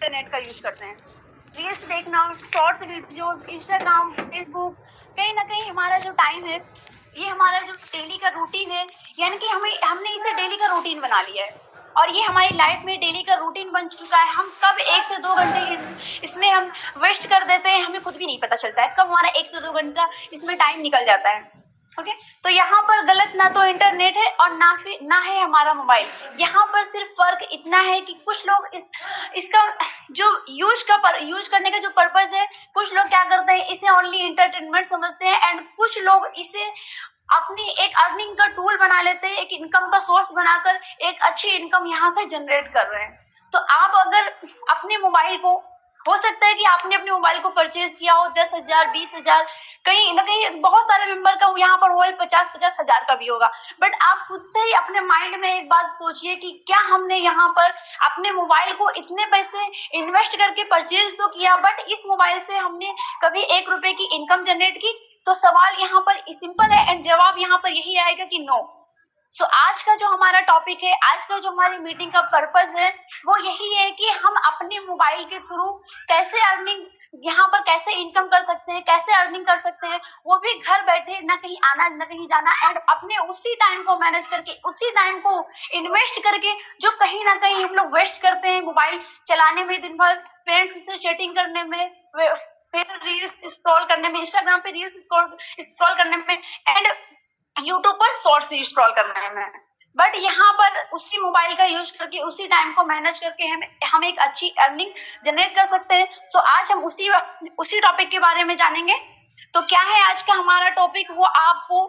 Internet का use करते हैं। रील्स देखना, शॉर्ट्स वीडियोस, इंस्टाग्राम, फेसबुक, कहीं ना कहीं हमारा जो टाइम है, ये हमारा जो डेली का रूटीन है, यानी कि हमने इसे डेली का रूटीन बना लिया है और ये हमारी लाइफ में डेली का रूटीन बन चुका है। हम कब 1 से 2 घंटे इसमें हम वेस्ट कर देते हैं, हमें खुद भी नहीं पता चलता है कब हमारा 1 से 2 घंटा इसमें टाइम निकल जाता है। ओके, तो यहाँ पर गलत ना तो इंटरनेट है और ना है हमारा मोबाइल। यहाँ पर सिर्फ फर्क इतना है कि कुछ लोग इसका जो यूज करने का जो पर्पस है, कुछ लोग क्या करते हैं, इसे ओनली एंटरटेनमेंट समझते हैं एंड कुछ लोग इसे अपनी एक अर्निंग का टूल बना लेते हैं, एक इनकम का सोर्स बनाकर एक अच्छी इनकम यहाँ से जनरेट कर रहे हैं। तो आप अगर अपने मोबाइल को, हो सकता है कि आपने अपने मोबाइल को परचेज किया हो 10,000, 20,000, कहीं ना कहीं बहुत सारे मेंबर का यहाँ पर मोबाइल 50-50 हजार का भी होगा, बट आप खुद से ही अपने माइंड में एक बात सोचिए कि क्या हमने यहाँ पर अपने मोबाइल को इतने पैसे इन्वेस्ट करके परचेज तो किया, बट इस मोबाइल से हमने कभी 1 रुपए की इनकम जनरेट की? तो सवाल यहाँ पर सिंपल है एंड जवाब यहाँ पर यही आएगा कि नो। सो आज का जो हमारा टॉपिक है, आज का जो हमारी मीटिंग का पर्पस है, वो यही है कि हम अपने मोबाइल के थ्रू कैसे अर्निंग, यहाँ पर कैसे इनकम कर सकते हैं, कैसे अर्निंग कर सकते हैं, वो भी घर बैठे, ना कहीं आना ना कहीं जाना, एंड अपने उसी टाइम को मैनेज करके, उसी टाइम को इन्वेस्ट करके, जो कहीं ना कहीं हम लोग वेस्ट करते हैं मोबाइल चलाने में, दिन भर फ्रेंड्स से चैटिंग करने में, फिर रील्स स्क्रॉल करने में, इंस्टाग्राम पे रील्स स्क्रॉल करने में एंड यूट्यूब पर शॉर्ट्स स्क्रॉल करने में। बट यहाँ पर उसी मोबाइल का यूज करके, उसी टाइम को मैनेज करके हम एक अच्छी अर्निंग जनरेट कर सकते हैं। सो आज हम उसी टॉपिक के बारे में जानेंगे। तो क्या है आज का हमारा टॉपिक, वो आपको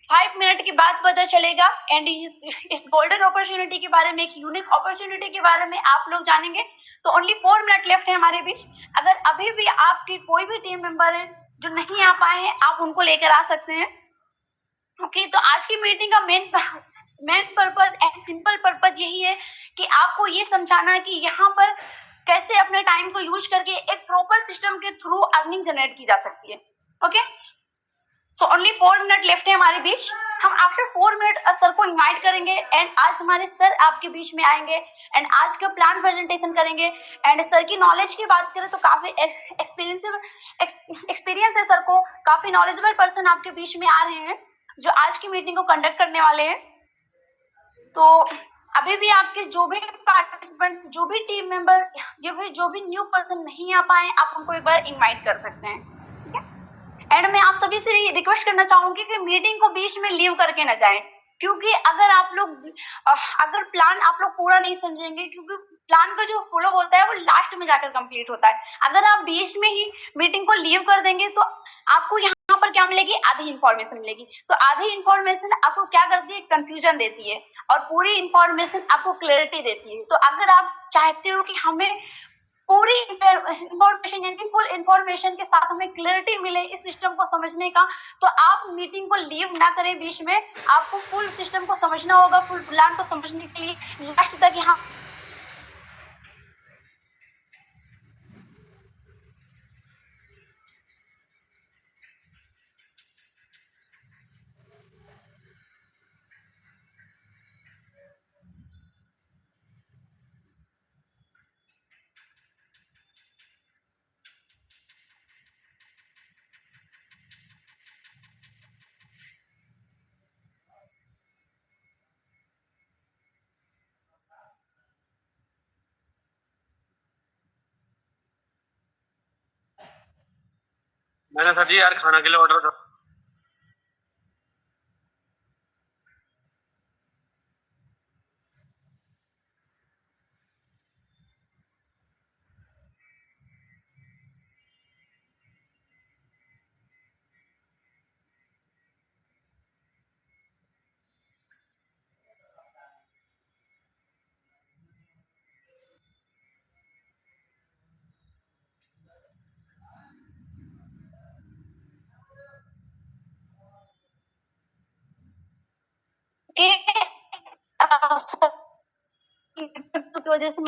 5 मिनट के बाद पता चलेगा एंड इस गोल्डन अपॉर्चुनिटी के बारे में, एक यूनिक अपॉर्चुनिटी के बारे में आप लोग जानेंगे। तो ओनली 4 मिनट लेफ्ट है हमारे बीच। अगर अभी भी आपकी कोई भी टीम मेंबर है जो नहीं आ पाए हैं, आप उनको लेकर आ सकते हैं। ओके, तो आज की मीटिंग का main purpose and simple purpose यही है कि आपको ये समझाना है कि यहाँ पर कैसे अपने टाइम को यूज करके एक प्रॉपर सिस्टम के थ्रू अर्निंग जनरेट की जा सकती है। Okay, so only 4 minute left है हमारे बीच। हम आफ्टर 4 मिनट सर को इनवाइट करेंगे एंड आज हमारे सर आपके बीच में आएंगे एंड आज का प्लान प्रेजेंटेशन करेंगे। एंड सर की नॉलेज की बात करें तो काफी एक्सपीरियंस है सर को, काफी नॉलेजेबल पर्सन आपके बीच में आ रहे हैं जो आज की मीटिंग को कंडक्ट करने वाले हैं। तो अभी भी आपके जो भी पार्टिसिपेंट्स, जो भी टीम मेंबर, जो भी न्यू पर्सन नहीं आ पाए, आप उनको एक बार इनवाइट कर सकते हैं। ठीक है, एंड मैं आप सभी से रिक्वेस्ट करना चाहूंगी कि मीटिंग को बीच में लीव करके ना जाएं, क्योंकि अगर प्लान आप लोग पूरा नहीं समझेंगे, क्योंकि प्लान का जो फॉलो होता है वो लास्ट में जाकर कंप्लीट होता है। अगर आप बीच में ही मीटिंग को लीव कर देंगे तो आपको यहाँ पर क्या मिलेगी, आधी इंफॉर्मेशन मिलेगी। तो आधी इंफॉर्मेशन आपको क्या करती है, कंफ्यूजन देती है, और पूरी इंफॉर्मेशन आपको क्लैरिटी देती है। तो अगर आप चाहते हो कि हमें पूरी इंफॉर्मेशन, यानी कि फुल इंफॉर्मेशन के साथ हमें क्लैरिटी मिले इस सिस्टम को समझने का, तो आप मीटिंग को लीव ना करें बीच में। आपको फुल सिस्टम को समझना होगा, फुल प्लान को समझने के लिए लास्ट तक यहाँ मैंने सर जी यार खाना के लिए ऑर्डर कर। की वजह से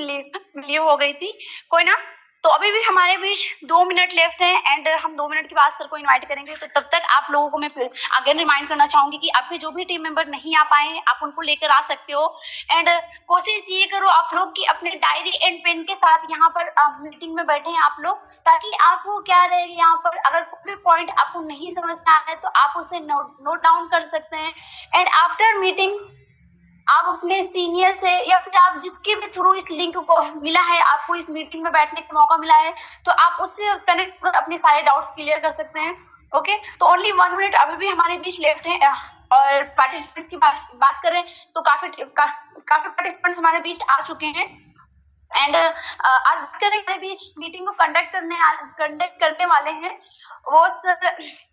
लीव हो गई थी। कोई ना, तो अभी भी हमारे बीच 2 मिनट लेफ्ट हैं एंड हम 2 मिनट के बाद सर को इनवाइट करेंगे। तो तब तक आप लोगों को मैं फिर अगेन रिमाइंड करना चाहूंगी कि आपके जो भी टीम मेंबर नहीं आ पाए हैं, आप उनको लेकर आ सकते हो। एंड कोशिश ये करो आप लोग कि अपने डायरी एंड पेन के साथ यहाँ पर मीटिंग में बैठे हैं आप लोग, ताकि आपको क्या रहेगा, यहाँ पर अगर कोई पॉइंट आपको नहीं समझना है तो आप उसे नोट डाउन कर सकते हैं। एंड आफ्टर मीटिंग आप अपने सीनियर से या फिर आप जिसके भी थ्रू इस लिंक को मिला है, आपको इस मीटिंग में बैठने का मौका मिला है, तो आप उससे कनेक्ट कर अपने सारे डाउट्स क्लियर कर सकते हैं। ओके, तो ओनली 1 मिनट अभी भी हमारे बीच लेफ्ट है। और पार्टिसिपेंट्स की बात करें तो काफी पार्टिसिपेंट्स हमारे बीच आ चुके हैं। एंड आज हमारे बीच मीटिंग को कंडक्ट करने वाले हैं, वो सर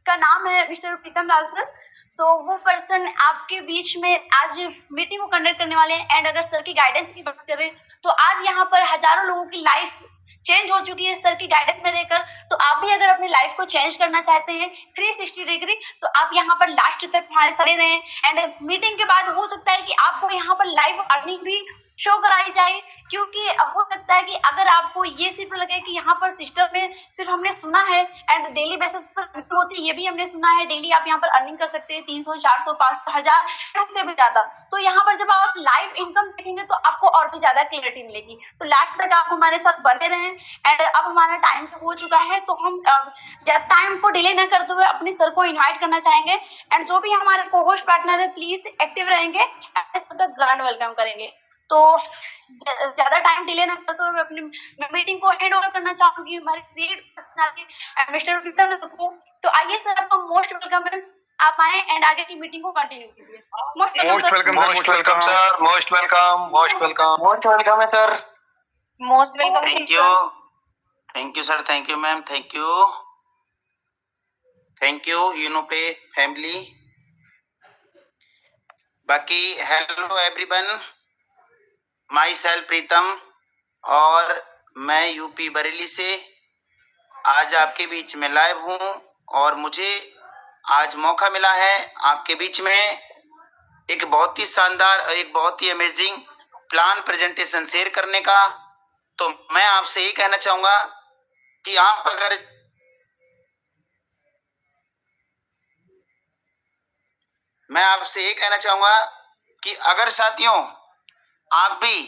का नाम है मिस्टर प्रीतम लाल सर। सो वो पर्सन आपके बीच में आज मीटिंग को कंडक्ट करने वाले हैं। एंड अगर सर की गाइडेंस की बात करें तो आज यहाँ पर हजारों लोगों की लाइफ चेंज हो चुकी है सर की गाइडेंस में रहकर। तो आप भी अगर अपनी लाइफ को चेंज करना चाहते हैं 360 डिग्री, तो आप यहाँ पर लास्ट तक हमारे साथ रहें। एंड मीटिंग के बाद हो सकता है कि आपको यहाँ पर लाइव अर्निंग भी शो कराई जाए, क्योंकि हो सकता है कि अगर आपको ये सिर्फ लगे कि यहाँ पर सिस्टम में सिर्फ हमने सुना है एंड डेली बेसिस पर होती है, ये भी हमने सुना है, डेली आप यहाँ पर अर्निंग कर सकते हैं 300, 400, 500, 1000 से भी ज्यादा। तो यहाँ पर जब आप लाइव इनकम देखेंगे तो आपको और भी ज्यादा क्लियरिटी मिलेगी। तो लास्ट तक आप हमारे साथ बने रहें। एंड अब हमारा टाइम हो चुका है, तो हम टाइम को डिले न करते हुए अपने सर को इन्वाइट करना चाहेंगे। एंड जो भी हमारे को होस्ट पार्टनर है प्लीज एक्टिव रहेंगे, ग्रैंड वेलकम करेंगे। तो ज्यादा टाइम डिले ना करते हुए अपनी मीटिंग को एंड ओवर करना चाहूंगी हमारे ग्रेट पर्सनालिटी मिस्टर प्रीतम को। तो आइए सर, आपका मोस्ट वेलकम है, आप आए एंड आगे की मीटिंग को कंटिन्यू कीजिए। Most welcome most welcome sir, most welcome है sir. Most welcome. Thank you sir, thank you ma'am, thank you Unopay family. बाकी hello everyone, myself Pritam और मैं यूपी बरेली से आज आपके बीच में लाइव हूँ। और मुझे आज मौका मिला है आपके बीच में एक बहुत ही शानदार और एक बहुत ही अमेजिंग प्लान प्रेजेंटेशन शेयर करने का। तो मैं आपसे ये कहना चाहूँगा कि आप अगर साथियों आप भी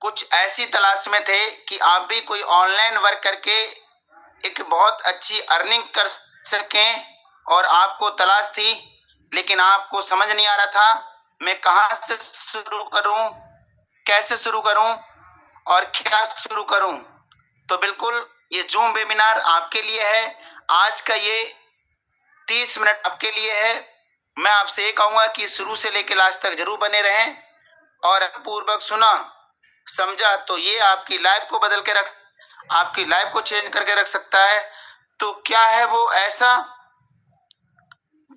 कुछ ऐसी तलाश में थे कि आप भी कोई ऑनलाइन वर्क करके एक बहुत अच्छी अर्निंग कर सकें, और आपको तलाश थी लेकिन आपको समझ नहीं आ रहा था मैं कहाँ से शुरू करूं, कैसे शुरू करूं और क्या शुरू करूं, तो बिल्कुल ये जूम वेबिनार आपके लिए है। आज का ये 30 मिनट आपके लिए है। मैं आपसे ये कहूंगा कि शुरू से लेकर लास्ट तक जरूर बने रहें और पूर्वक सुना समझा तो ये आपकी लाइफ को बदल के आपकी लाइफ को चेंज करके रख सकता है। तो क्या है वो ऐसा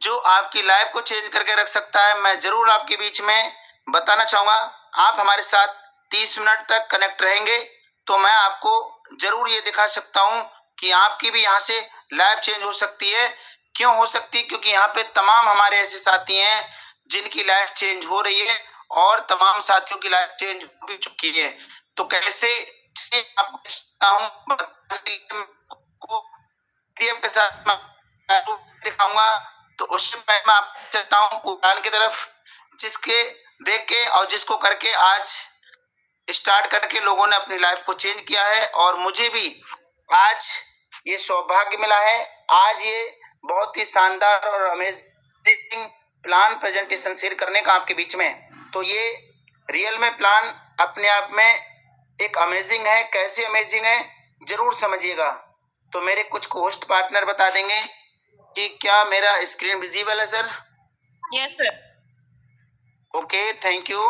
जो आपकी लाइफ को चेंज करके रख सकता है, मैं जरूर आपके बीच में बताना चाहूंगा। आप हमारे साथ 30 मिनट तक कनेक्ट रहेंगे तो मैं आपको जरूर ये दिखा सकता हूं कि आपकी भी यहाँ से लाइफ चेंज हो सकती है। क्यों हो सकती है? क्योंकि यहाँ पे तमाम हमारे ऐसे साथी हैं जिनकी लाइफ चेंज हो रही है और तमाम साथियों की लाइफ चेंज हो भी चुकी है। तो कैसे आपको के साथ दिखाऊंगा। तो उससे पहले मैं आपको चलता हूँ कुरान की तरफ, जिसके देख के और जिसको करके आज स्टार्ट करके लोगों ने अपनी लाइफ को चेंज किया है। और मुझे भी आज ये सौभाग्य मिला है, आज ये बहुत ही शानदार और अमेजिंग प्लान प्रेजेंटेशन शेयर करने का आपके बीच में। तो ये रियल में प्लान अपने आप में एक अमेजिंग है। कैसे अमेजिंग है जरूर समझिएगा। तो मेरे कुछ को होस्ट पार्टनर बता देंगे कि क्या मेरा स्क्रीन विजिबल है sir? Yes sir. Okay, thank you.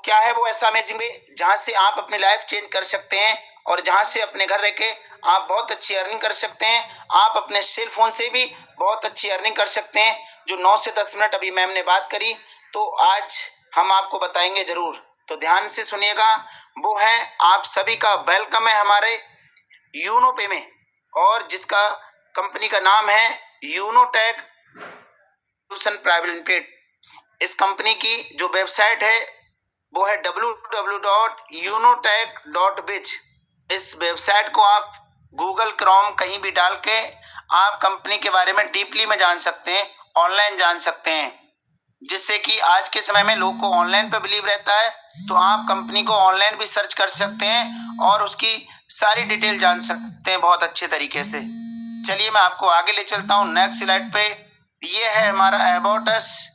क्या है वो ऐसा अमेजिंग वे जहां से आप अपनी लाइफ चेंज कर सकते हैं और जहां से अपने घर रह के आप बहुत अच्छी अर्निंग कर सकते हैं। आप अपने सेल फोन से भी बहुत अच्छी अर्निंग कर सकते हैं। जो 9 से 10 मिनट अभी मैम ने बात करी तो आज हम आपको बताएंगे जरूर। तो ध्यान से सुनिएगा। वो है आप सभी का वेलकम है हमारे यूनोपे में, और जिसका कंपनी का नाम है यूनोटेक सोल्यूशन प्राइवेट लिमिटेड। इस कंपनी की जो वेबसाइट है वो है www.unotech.biz। इस वेबसाइट को आप गूगल क्रोम कहीं भी डाल के आप कंपनी के बारे में डीपली में जान सकते हैं, ऑनलाइन जान सकते हैं, जिससे कि आज के समय में लोग को ऑनलाइन पे बिलीव रहता है, तो आप कंपनी को ऑनलाइन भी सर्च कर सकते हैं और उसकी सारी डिटेल जान सकते हैं बहुत अच्छे तरीके से। चलिए मैं आपको आगे ले चलता हूँ नेक्स्ट स्लाइड पे। ये है हमारा अबाउट अस।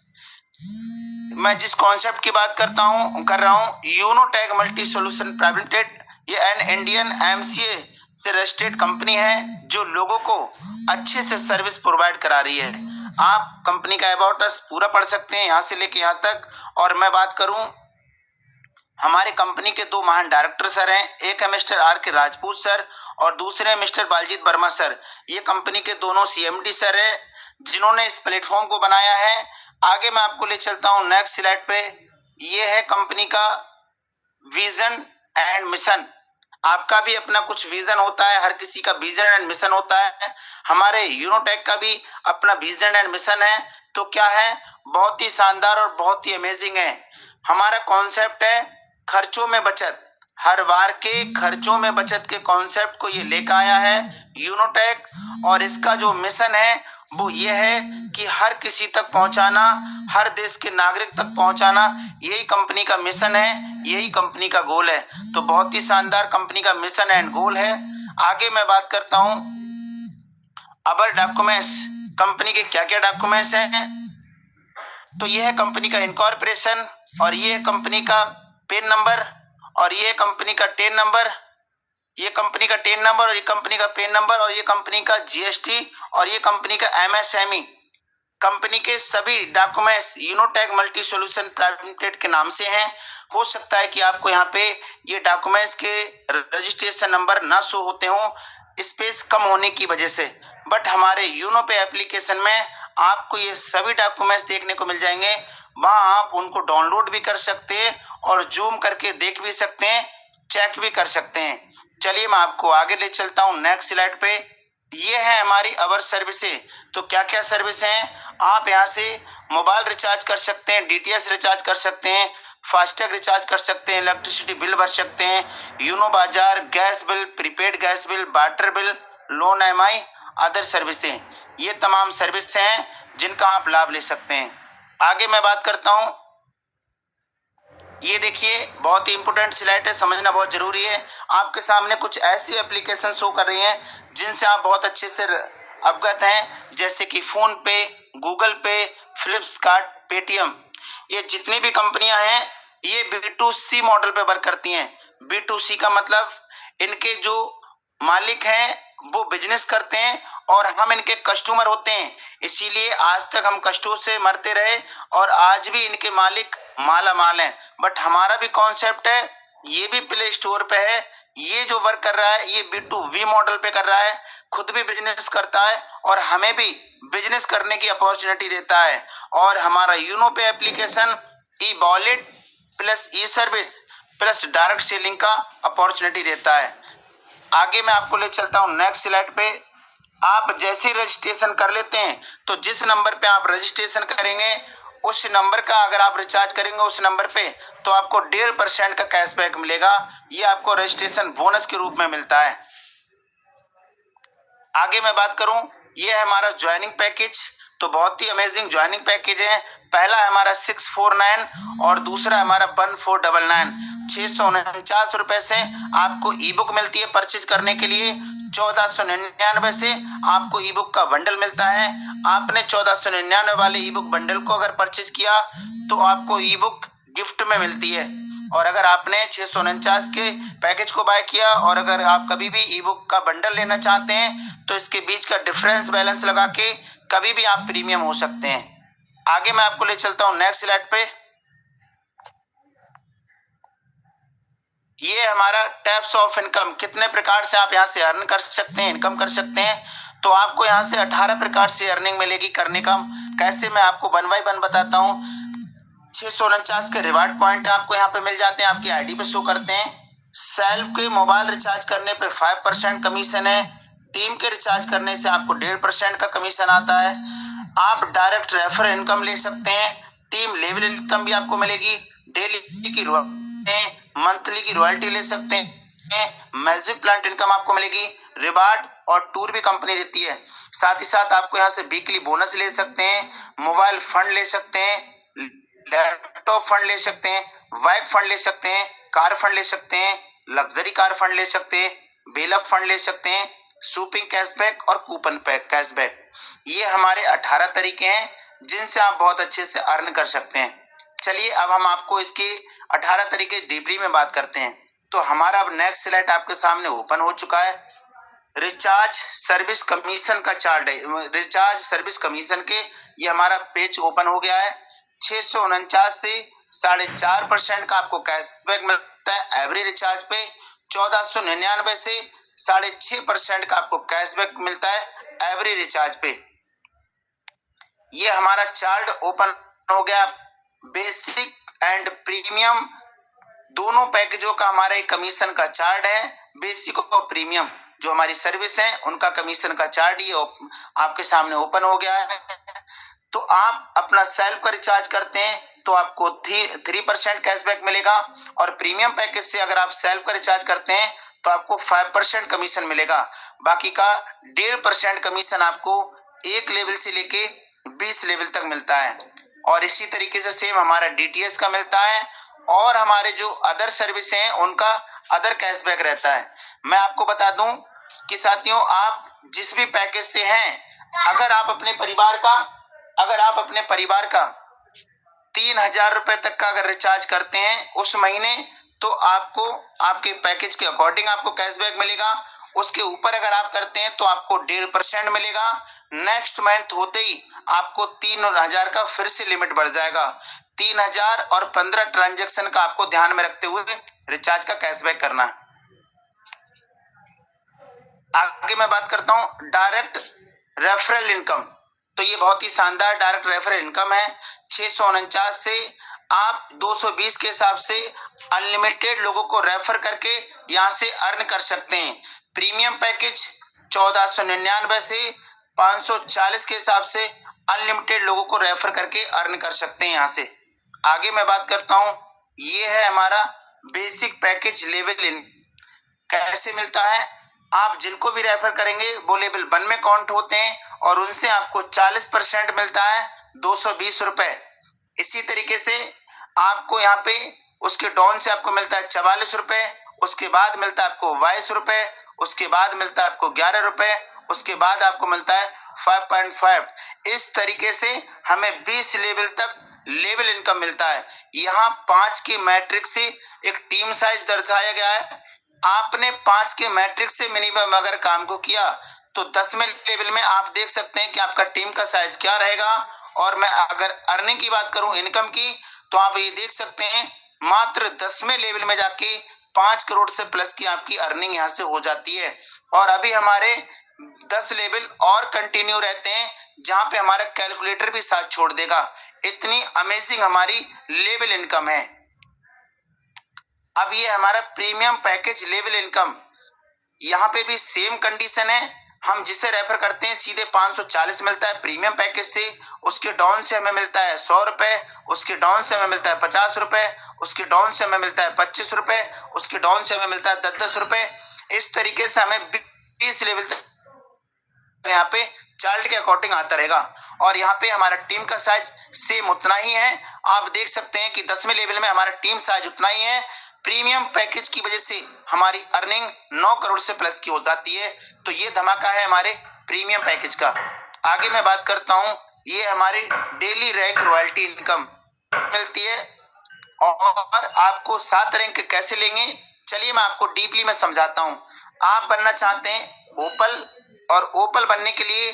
मैं जिस कॉन्सेप्ट की बात कर रहा हूँ यूनोटेक मल्टी सॉल्यूशन प्राइवेट लिमिटेड, ये एन इंडियन एमसीए से रजिस्टर्ड कंपनी है जो लोगों को अच्छे से सर्विस प्रोवाइड करा रही है। आप कंपनी का अबाउट अस पूरा पढ़ सकते हैं यहाँ से लेके यहाँ तक। और मैं बात करूं, हमारे कंपनी के दो महान डायरेक्टर सर हैं, एक है मिस्टर आर के राजपूत सर और दूसरे हैं मिस्टर बालजीत वर्मा सर। ये कंपनी के दोनों सीएमडी सर है जिन्होंने इस प्लेटफॉर्म को बनाया है। आगे मैं आपको ले चलता हूं नेक्स्ट स्लाइड पे। ये है कंपनी का विजन एंड मिशन। आपका भी अपना कुछ विजन होता है, हर किसी का विजन एंड मिशन होता है। हमारे यूनोटेक का भी अपना विजन एंड मिशन है। तो क्या है, बहुत ही शानदार और बहुत ही अमेजिंग है। हमारा कॉन्सेप्ट है खर्चों में बचत। हर बार के खर्चों में बचत के कॉन्सेप्ट को ये लेकर आया है यूनोटेक, और इसका जो मिशन है वो ये है कि हर किसी तक पहुंचाना, हर देश के नागरिक तक पहुंचाना, यही कंपनी का मिशन है, यही कंपनी का गोल है। तो बहुत ही शानदार कंपनी का मिशन एंड गोल है। आगे मैं बात करता हूं अबर डॉक्यूमेंट्स, कंपनी के क्या क्या डॉक्यूमेंट्स हैं। तो ये है कंपनी का इनकॉर्पोरेशन, और ये है कंपनी का पेन नंबर, और ये कंपनी का टेन नंबर, ये कंपनी का टेन नंबर, और ये कंपनी का पेन नंबर, और ये कंपनी का जीएसटी, और ये कंपनी का एमएसएमई। कंपनी के सभी documents Unotech multi solution private limited के नाम से हैं। हो सकता है कि आपको यहाँ पे ये डॉक्यूमेंट्स के रजिस्ट्रेशन नंबर ना शो होते हो स्पेस कम होने की वजह से, बट हमारे यूनो पे एप्लीकेशन में आपको ये सभी डॉक्यूमेंट्स देखने को मिल जाएंगे। वहां आप उनको डाउनलोड भी कर सकते हैं और जूम करके देख भी सकते हैं, चेक भी कर सकते हैं। चलिए मैं आपको आगे ले चलता हूँ नेक्स्ट स्लाइड पे। ये है हमारी अवर सर्विसेज। तो क्या क्या सर्विस हैं, आप यहाँ से मोबाइल रिचार्ज कर सकते हैं, डीटीएच रिचार्ज कर सकते हैं, फास्टैग रिचार्ज कर सकते हैं, इलेक्ट्रिसिटी बिल भर सकते हैं, Uno Bazaar, gas bill, prepaid gas bill, water bill, loan EMI, other सर्विसें। ये तमाम सर्विस हैं जिनका आप लाभ ले सकते हैं। आगे मैं बात करता हूँ, ये देखिए बहुत ही इंपोर्टेंट स्लाइड है, समझना बहुत जरूरी है। आपके सामने कुछ ऐसी एप्लीकेशन शो कर रही हैं जिनसे आप बहुत अच्छे से अवगत हैं, जैसे कि फोन पे, गूगल पे, फ्लिपकार्ट, पेटीएम। ये जितनी भी कंपनियां हैं ये B2C मॉडल पे वर्क करती हैं। B2C का मतलब इनके जो मालिक हैं वो बिजनेस करते हैं और हम इनके कस्टमर होते हैं, इसीलिए आज तक हम कष्टों से मरते रहे और आज भी इनके मालिक माला माल हैं। बट हमारा भी कॉन्सेप्ट है, ये भी प्ले स्टोर पे है, ये जो वर्क कर रहा है ये B2V मॉडल पे कर रहा है, खुद भी बिजनेस करता है और हमें भी बिजनेस करने की अपॉर्चुनिटी देता है। और हमारा यूनो पे एप्लीकेशन ई वॉलेट प्लस ई सर्विस प्लस डायरेक्ट सेलिंग का अपॉर्चुनिटी देता है। आगे मैं आपको ले चलता हूँ नेक्स्ट स्लाइड पे। आप जैसे रजिस्ट्रेशन कर लेते हैं तो जिस नंबर पे आप रजिस्ट्रेशन करेंगे उस नंबर का अगर आप रिचार्ज करेंगे उस नंबर पे तो आपको 1.5% का कैशबैक मिलेगा। ये आपको रजिस्ट्रेशन बोनस के रूप में मिलता है। आगे मैं बात करूं, ये है हमारा ज्वाइनिंग पैकेज। तो बहुत ही अमेजिंग ज्वाइनिंग पैकेज है। पहला है हमारा 649 और दूसरा हमारा 1499। 649 रुपए से आपको ई बुक मिलती है परचेज करने के लिए, 1499 से आपको ई बुक का बंडल मिलता है। आपने 1499 वाले ई बुक बंडल को अगर परचेज किया तो आपको ई बुक गिफ्ट में मिलती है, और अगर आपने 649 के पैकेज को बाय किया और अगर आप कभी भी ई बुक का बंडल लेना चाहते हैं तो इसके बीच का डिफरेंस बैलेंस लगा के कभी भी आप प्रीमियम हो सकते हैं। आगे मैं आपको ले चलता हूं नेक्स्ट स्लाइड पे। ये हमारा टैप्स ऑफ इनकम, कितने प्रकार से आप यहाँ से अर्न कर सकते हैं, इनकम कर सकते हैं। तो आपको यहाँ से 18 प्रकार से अर्निंग मिलेगी करने का। कैसे, मैं आपको 1 बाय 1 बताता हूँ। 649 के रिवार्ड पॉइंट आपको यहाँ पे मिल जाते हैं, आपकी आईडी पे शो करते हैं। सेल्फ के मोबाइल रिचार्ज करने पे 5% कमीशन है। टीम के रिचार्ज करने से आपको 1.5% का कमीशन आता है। आप डायरेक्ट रेफर इनकम ले सकते हैं, टीम लेवल इनकम भी आपको मिलेगी। डेली की मंथली की रॉयल्टी ले सकते हैं, मैजिक प्लांट इनकम आपको मिलेगी, रिवार्ड और टूर भी कंपनी देती है। साथ ही साथ आपको यहाँ से वीकली बोनस ले सकते हैं, मोबाइल फंड ले सकते हैं, लैपटॉप फंड ले सकते हैं, बाइक फंड ले सकते हैं, कार फंड ले सकते हैं, लग्जरी कार फंड ले सकते हैं, बेलअप फंड ले सकते हैं, शॉपिंग कैशबैक और कूपन कैशबैक। ये हमारे 18 तरीके हैं जिनसे आप बहुत अच्छे से अर्न कर सकते हैं। चलिए अब हम आपको इसके 18 तरीके डीपली में बात करते हैं। तो हमारा अब नेक्स्ट स्लाइड आपके सामने ओपन हो चुका है। रिचार्ज सर्विस कमीशन का चार्ट है। रिचार्ज सर्विस कमीशन के ये हमारा पेज ओपन हो गया है। 649 से 4.5% का आपको कैशबैक मिलता है एवरी रिचार्ज पे। 1499 से 6.5% का आपको कैशबैक मिलता है एवरी रिचार्ज पे। ये हमारा चार्ट ओपन हो गया। बेसिक एंड प्रीमियम दोनों पैकेजों का हमारा एक कमीशन का चार्ट है। बेसिक और प्रीमियम जो हमारी सर्विस है उनका कमीशन का चार्ट ये आपके सामने ओपन हो गया है। तो आप अपना सेल्फ का रिचार्ज करते हैं तो आपको 3% कैशबैक मिलेगा, और प्रीमियम पैकेज से अगर आप सेल्फ का रिचार्ज करते हैं तो आपको 5% कमीशन मिलेगा। बाकी का 1.5% कमीशन आपको 1 लेवल से लेके 20 लेवल तक मिलता है। और इसी तरीके से सेम हमारा DTS का मिलता है, और हमारे जो अदर सर्विस हैं उनका अदर कैशबैक रहता है। मैं आपको बता दूं कि साथियों, आप जिस भी पैकेज से हैं, अगर आप अपने परिवार का 3,000 रुपए तक का अगर रिचार्ज करते हैं उस महीने, तो आपको आपके पैकेज के अकॉर्डिंग आपको कैशबैक मिलेगा। उसके ऊपर अगर आप करते हैं तो आपको 1.5% मिलेगा। नेक्स्ट मंथ होते ही आपको 3,000 का फिर से लिमिट बढ़ जाएगा। 3,000 और 15 ट्रांजेक्शन का आपको ध्यान में रखते हुए रिचार्ज का कैशबैक करना है। आगे मैं बात करता हूं डायरेक्ट रेफरल इनकम। तो ये बहुत ही शानदार डायरेक्ट रेफरल इनकम है। 649 से आप 220 के हिसाब से अनलिमिटेड लोगों को रेफर करके यहाँ से अर्न कर सकते हैं। प्रीमियम पैकेज 1499 से 540 के हिसाब से अनलिमिटेड लोगों को रेफर करके अर्न कर सकते हैं यहाँ से। आगे मैं बात करता हूँ, ये है हमारा बेसिक पैकेज लेवल इन कैसे मिलता है। आप जिनको भी रेफर करेंगे वो लेवल 1 में काउंट होते हैं और उनसे आपको 40% मिलता है, 220 रुपए। इसी तरीके से आपको यहाँ पे उसके डाउन से आपको मिलता है 44 रुपए, उसके बाद मिलता है आपको 22 रुपए, उसके बाद मिलता है आपको 11 रुपए, उसके बाद आपको मिलता है 5.5। इस तरीके से हमें 20 लेवल तक लेवल इनकम मिलता है। यहाँ 5 की मैट्रिक से एक टीम साइज दर्शाया गया है। आपने 5 के मैट्रिक से मिनिमम अगर काम को किया तो 10वें लेवल में आप देख सकते हैं कि आपका टीम का साइज क्या रहेगा। और मैं अगर अर्निंग की बात करूं इनकम की, तो आप ये देख सकते हैं मात्र 10वें लेवल में जाके 5 करोड़ से प्लस की आपकी अर्निंग यहाँ से हो जाती है। और अभी हमारे 10 लेवल और कंटिन्यू रहते हैं जहां पे हमारा कैलकुलेटर भी साथ छोड़ देगा। इतनी अमेजिंग हमारी लेवल इनकम है। अब ये हमारा प्रीमियम पैकेज लेवल इनकम, यहाँ पे भी सेम कंडीशन है। हम जिसे रेफर करते हैं सीधे 540 मिलता है प्रीमियम पैकेज से, उसके डाउन से हमें मिलता है 100 रुपए, उसके डाउन से हमें मिलता है 50 रुपए, उसके डाउन से हमें मिलता है 25 रुपए, उसके डाउन से हमें मिलता है 10-10 रुपए। इस तरीके से हमें 20 लेवल तक यहाँ पे चार्ट के अकॉर्डिंग आता रहेगा। और यहाँ पे हमारा टीम का साइज सेम उतना ही है। आप देख सकते हैं कि 10वें लेवल में हमारा टीम साइज उतना ही है। प्रीमियम पैकेज की वजह से हमारी अर्निंग 9 करोड़ से प्लस की हो जाती है। तो ये धमाका है हमारे प्रीमियम पैकेज का। आगे मैं बात करता हूँ, ये हमारी डेली रैंक रॉयल्टी इनकम मिलती है। और आपको 7 रैंक कैसे लेंगे, चलिए मैं आपको डीपली में समझाता हूँ। आप बनना चाहते हैं ओपल, और ओपल बनने के लिए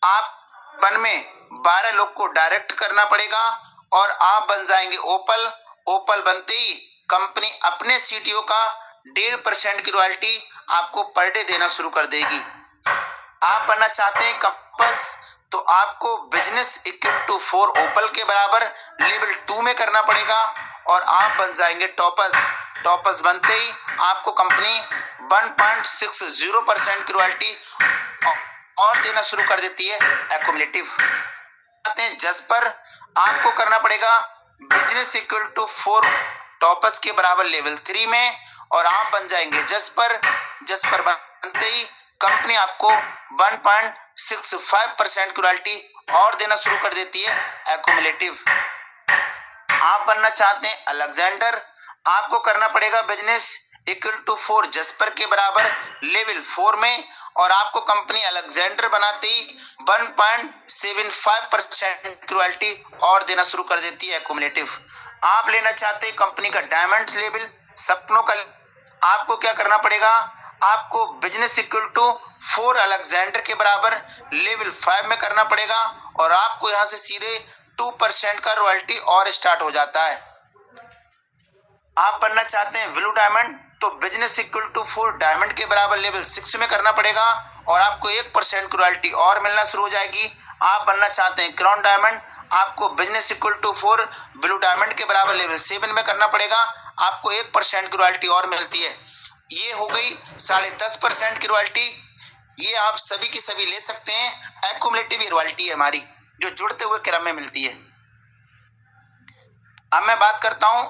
आप 1 में 12 लोग को डायरेक्ट करना पड़ेगा और आप बन जाएंगे ओपल। ओपल बनते ही कंपनी अपने CTO का 1.5% की रॉयल्टी आपको पर डे देना शुरू कर देगी। आप बनना चाहते हैं कंपस, तो आपको बिजनेस इक्वल टू 4 ओपल के बराबर लेवल 2 में करना पड़ेगा और आप बन जाएंगे टॉपस। टॉपस बनते ही आपको कंपनी 1.60% की रॉयल्टी और देना शुरू कर देती है एक्युमुलेटिव। जस पर आपको करना पड़ेगा बिजनेस इक्वल टू 4 टॉपर्स के बराबर लेवल 3 में, और आप बन जाएंगे जसपर। जसपर बनते ही कंपनी आपको 1.65% की रॉयल्टी और देना शुरू कर देती है एक्यूमुलेटिव। आप बनना चाहते हैं अलेक्जेंडर, आपको करना पड़ेगा बिजनेस इक्वल टू 4 जसपर के बराबर लेवल 4 में, और आपको कंपनी अलेक्जेंडर बनाते ही 1.75% की रॉयल्टी और देना शुरू कर देती है एक्यूमुलेटिव। आप लेना चाहते हैं कंपनी का डायमंड लेवल, सपनों का, आपको क्या करना पड़ेगा, आपको बिजनेस इक्वल टू 4 अलेक्जेंडर के बराबर लेवल 5 में करना पड़ेगा, और आपको यहां से सीधे 2% का रॉयल्टी और स्टार्ट हो जाता है। आप बनना चाहते हैं ब्लू डायमंड, तो बिजनेस इक्वल टू 4 डायमंड के बराबर लेवल 6 में करना पड़ेगा, और आपको 1% की रॉयल्टी और मिलना शुरू हो जाएगी। आप बनना चाहते हैं क्राउन डायमंड, आपको business equal to 4 blue diamond के बराबर लेवल 7 में करना पड़ेगा, आपको 1% की रॉयल्टी और मिलती है। ये हो गई 10.5% की रॉयल्टी। ये आप सभी की सभी ले सकते हैं, एक्यूमुलेटिव रॉयल्टी है हमारी, जो जुड़ते हुए क्रम में मिलती है। अब मैं बात करता हूं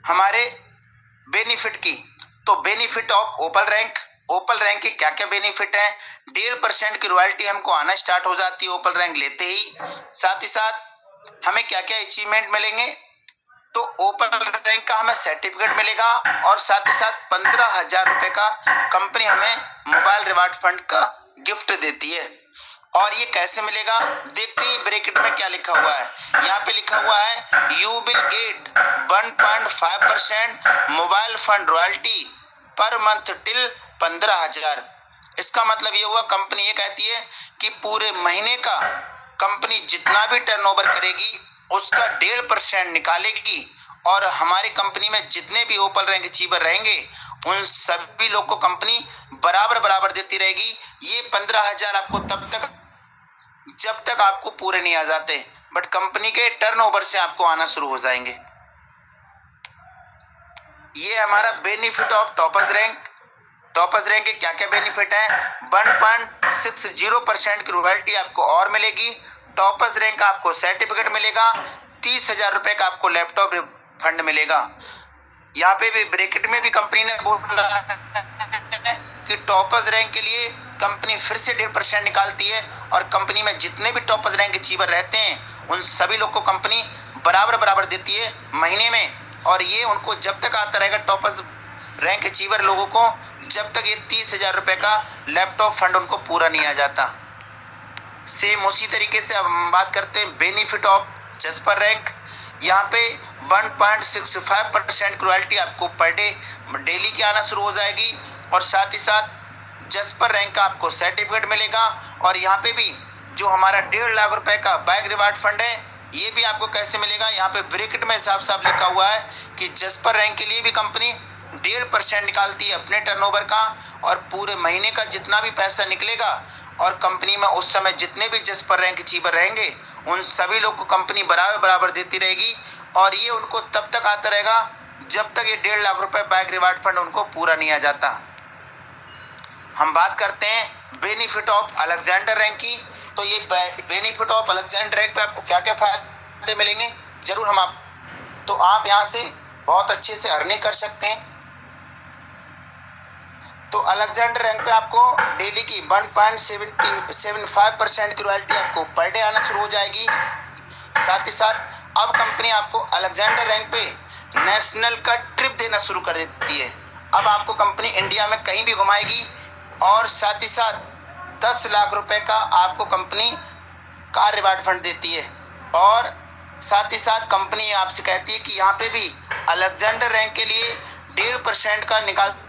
हमारे बेनिफिट की। तो benefit of opal rank, opal rank के क्या क्या बेनिफिट है। 1.5% की रॉयल्टी हमको आना स्टार्ट हो जाती है ओपल रैंक लेते ही। साथ ही साथ हमें क्या क्या अचीवमेंट मिलेंगे, तो ओपल रैंक का हमें सर्टिफिकेट मिलेगा, और साथ ही साथ 15,000 रुपए का कंपनी हमें मोबाइल रिवार्ड फंड का गिफ्ट देती है। और ये कैसे मिलेगा, देखते ही ब्रैकेट में क्या लिखा हुआ है। यहाँ पे लिखा हुआ है you will get 1.5% mobile fund royalty per month till 15,000। इसका मतलब ये हुआ, कंपनी ये कहती है कि पूरे महीने का कंपनी जितना भी टर्नओवर करेगी उसका 1.5% निकालेगी, और हमारी कंपनी में जितने भी ओपल रैंक अचीवर रहेंगे उन सभी लोग को कंपनी बराबर बराबर देती रहेगी। ये 15,000 आपको तब तक जब तक आपको पूरे नहीं आ जाते, बट कंपनी के टर्नओवर से आपको आना शुरू हो जाएंगे। ये हमारा benefit of toppers rank. Toppers rank के क्या क्या बेनिफिट है, 1.60% की रॉयल्टी आपको और मिलेगी। टॉपर्स रैंक का आपको सर्टिफिकेट मिलेगा, 30,000 रुपए का आपको लैपटॉप फंड मिलेगा। यहाँ पे भी ब्रैकेट में भी कंपनी ने बोला कि टॉपर्स रैंक के लिए कंपनी फिर से 1.5% निकालती है, और कंपनी में जितने भी टॉपर्स रैंक अचीवर रहते हैं उन सभी लोग को कंपनी बराबर बराबर देती है महीने में। और ये उनको जब तक आता रहेगा टॉपर्स रैंक अचीवर लोगों को, जब तक ये 30,000 रुपए का लैपटॉप फंड उनको पूरा नहीं आ जाता। सेम उसी तरीके से अब हम बात करते हैं बेनिफिट ऑफ जसपर रैंक। यहाँ पे 1.65% की रॉयल्टी आपको पर डे डेली की आना शुरू हो जाएगी, और साथ ही साथ जसपर रैंक का आपको सर्टिफिकेट मिलेगा। और यहाँ पे भी जो हमारा 1.5 लाख रुपए का बैक रिवार्ड फंड है, ये भी आपको कैसे मिलेगा, यहाँ पे ब्रैकेट में साफ साफ लिखा हुआ है कि जसपर रैंक के लिए भी कंपनी 1.5% निकालती है अपने टर्नओवर का, और पूरे महीने का जितना भी पैसा निकलेगा, और कंपनी में उस समय जितने भी जसपर रैंक अचीवर रहेंगे उन सभी लोग को कंपनी बराबर बराबर देती रहेगी। और ये उनको तब तक आता रहेगा जब तक ये 1.5 लाख रुपए बैक रिवार्ड फंड उनको पूरा नहीं आ जाता। हम बात करते हैं बेनिफिट ऑफ अलेक्जेंडर रैंक की। तो ये बेनिफिट ऑफ अलेक्जेंडर रैंक पे आपको क्या क्या फायदे मिलेंगे, जरूर हम तो आप यहाँ से बहुत अच्छे से अर्निंग कर सकते हैं। तो अलेक्जेंडर रैंक पे आपको डेली की 1.75% की रॉयल्टी आपको पर डे आना शुरू हो जाएगी। साथ ही साथ अब कंपनी आपको अलेक्जेंडर रैंक पे नेशनल का ट्रिप देना शुरू कर देती है। अब आपको कंपनी इंडिया में कहीं भी घुमाएगी, और साथ ही साथ 10 लाख रुपए का आपको कंपनी कार रिवार्ड फंड देती है। और साथ ही साथ कंपनी आपसे कहती है कि यहाँ पे भी अलेक्जेंडर रैंक के लिए 1.5% का निकालती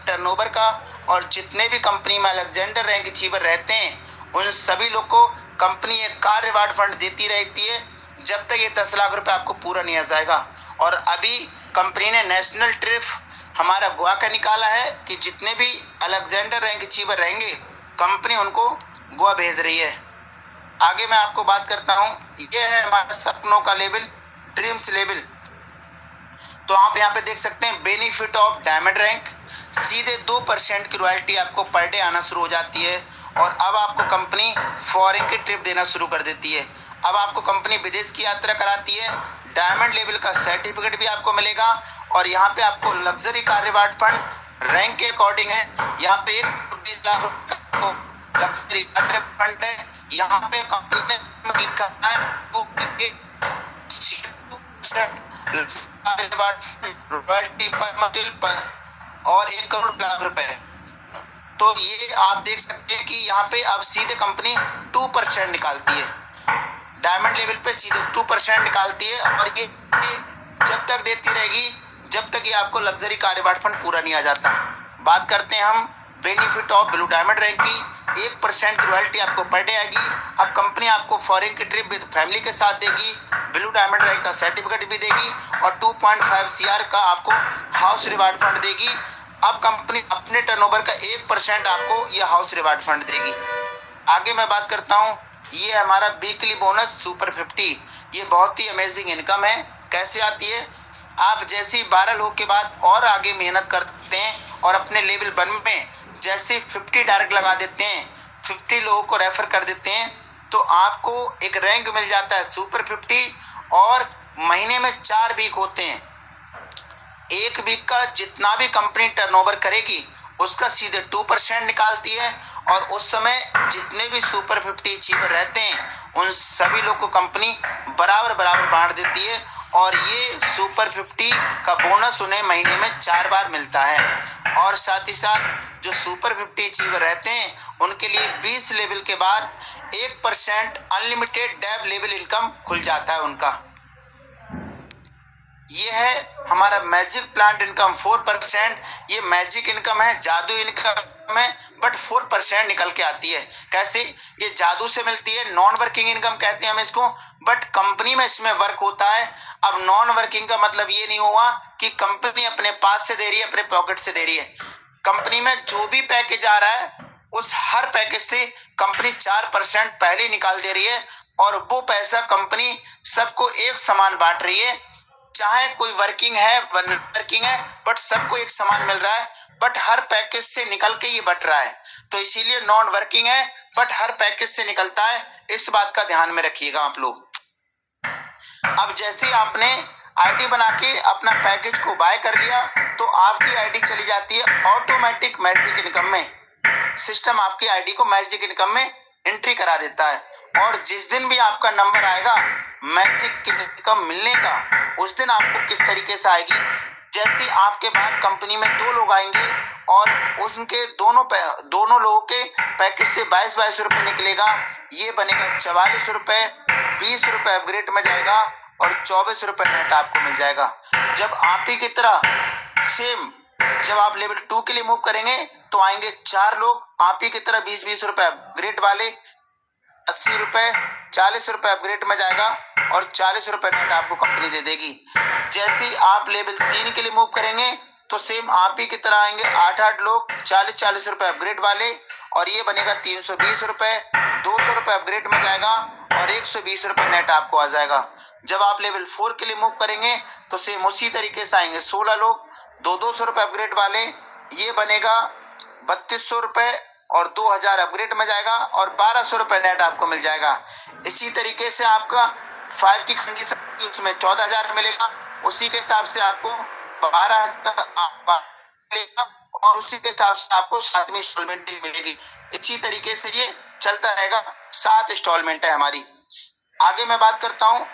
टर्नओवर का, और जितने भी कंपनी में अलेक्जेंडर रैंक अचीवर रहते हैं उन सभी लोग को कंपनी एक कार रिवार्ड फंड देती रहती है जब तक ये 10 लाख रुपए आपको पूरा नहीं आ जाएगा। और अभी कंपनी ने नेशनल ट्रिप हमारा गोवा का निकाला है कि जितने भी अलेक्जेंडर रैंक अचीवर रहेंगे कंपनी उनको गोवा भेज रही है। आगे मैं आपको बात करता हूँ, ये है हमारे सपनों का लेवल, ड्रीम्स लेवल। तो आप यहाँ पे देख सकते हैं बेनिफिट ऑफ डायमंड रैंक, सीधे 2% की रॉयल्टी आपको पर डे आना शुरू हो जाती है। और अब आपको कंपनी फॉरेन की ट्रिप देना शुरू कर देती है। अब आपको कंपनी विदेश की यात्रा कराती है डायमंड लेवल का सर्टिफिकेट भी आपको मिलेगा। और यहाँ पे आपको luxury car reward fund rank के अकॉर्डिंग है। यहाँ पे 20 लाख रुपए लग्जरी कार फंड है। यहाँ पे कंपनी ने लिखा है और 1 करोड़ लाख रुपए। तो ये आप देख सकते हैं कि यहाँ पे अब सीधे कंपनी 2% निकालती है, डायमंड लेवल पे सीधे 2% निकालती है। और ये जब तक देती रहेगी जब तक ये आपको लग्जरी कार रिवार्ड फंड पूरा नहीं आ जाता। बात करते हैं हम benefit of blue diamond rank की। 1% की रॉयल्टी आपको पर डे आएगी। अब कंपनी आपको फॉरेन की ट्रिप विद फैमिली के साथ देगी, ब्लू डायमंड रैंक का सर्टिफिकेट भी देगी और 2.5 CR का आपको हाउस रिवार्ड फंड देगी। अब कंपनी अपने टर्नओवर का 1% आपको यह हाउस रिवार्ड फंड देगी। आगे मैं बात करता हूँ, ये हमारा वीकली बोनस सुपर 50। ये बहुत ही अमेजिंग इनकम है। कैसे आती है? आप जैसे 12 लोगों के बाद और आगे मेहनत करते हैं और अपने लेवल 1 में जैसे 50 डायरेक्ट लगा देते हैं, 50 लोगों को रेफर कर देते हैं, तो आपको एक रैंक मिल जाता है सुपर 50। और महीने में 4 वीक होते हैं। एक वीक का जितना भी कंपनी टर्नओवर करेगी उसका सीधे 2% निकालती है। और उस समय जितने भी सुपर 50 अचीवर रहते हैं उन सभी लोग को कंपनी बराबर बांट देती है। और ये सुपर 50 का बोनस उन्हें महीने में 4 बार मिलता है। और साथ ही साथ जो सुपर 50 अचीवर रहते हैं उनके लिए 20 लेवल के बाद 1% अनलिमिटेड डेव लेवल इनकम खुल जाता है उनका। ये है हमारा मैजिक प्लांट इनकम 4%। ये मैजिक इनकम है, जादू इनकम है, बट 4% निकल के आती है। कैसे? ये जादू से मिलती है, नॉन वर्किंग इनकम कहते हैं हम इसको, बट कंपनी में इसमें वर्क होता है। अब नॉन वर्किंग का मतलब ये नहीं हुआ कि कंपनी अपने पास से दे रही है, अपने पॉकेट से दे रही है। कंपनी में जो भी पैकेज आ रहा है उस हर पैकेज से कंपनी 4% पहले निकाल दे रही है और वो पैसा कंपनी सबको एक समान बांट रही है। चाहे कोई वर्किंग है वर्किंग है, बट सबको एक समान मिल रहा है, बट हर पैकेज से निकल के ये बट रहा है। तो इसीलिए नॉन वर्किंग है बट हर पैकेज से निकलता है। इस बात का ध्यान में रखिएगा आप लोग। अब जैसे आपने आईडी बना के अपना पैकेज को बाय कर लिया तो आपकी आईडी चली जाती है ऑटोमेटिक मैजिक इनकम में। सिस्टम आपकी आईडी को मैजिक इनकम में एंट्री करा देता है। और जिस दिन भी आपका नंबर आएगा मैजिक इनकम मिलने का, उस दिन आपको किस तरीके से आएगी, जैसे आपके बाद कंपनी में 2 लोग आएंगे और उनके दोनों लोगों के पैकेज से 22 रुपए निकलेगा। ये बनेगा 44 रुपए, 20 रुपए अपग्रेड में जाएगा और 24 रुपए नेट आपको मिल जाएगा। जब आप ही की तरह सेम जब आप लेवल 2 के लिए मूव करेंगे तो आएंगे 4 लोग आप ही की तरह 20-20 रुपए अपग्रेड वाले, 80 रुपए, 40 रुपए अपग्रेड में जाएगा और 40 रुपए नेट आपको कंपनी दे देगी। जैसे आप लेवल 3 के लिए मूव करेंगे तो सेम आप ही की तरह आएंगे 8 लोग 40-40 रुपए अपग्रेड वाले और ये बनेगा 320 रुपए, 200 रुपए अपग्रेड में जाएगा और 120 रुपए नेट आपको आ जाएगा। जब आप लेवल 4 के लिए मूव करेंगे तो सेम उसी तरीके से आएंगे 16 लोग 200 रुपए अपग्रेड वाले, ये बनेगा 3200 रुपए और 2000 अपग्रेड में जाएगा और 1200 रुपए नेट आपको मिल जाएगा। इसी तरीके से आपका 5 की कंडीशन उसमें 14000 मिलेगा, उसी के हिसाब से आपको 12,000 मिलेगा और उसी के हिसाब से आपको 7वीं इंस्टॉलमेंट मिलेगी। इसी तरीके से ये चलता रहेगा। 7 इंस्टॉलमेंट है हमारी। आगे मैं बात करता हूँ,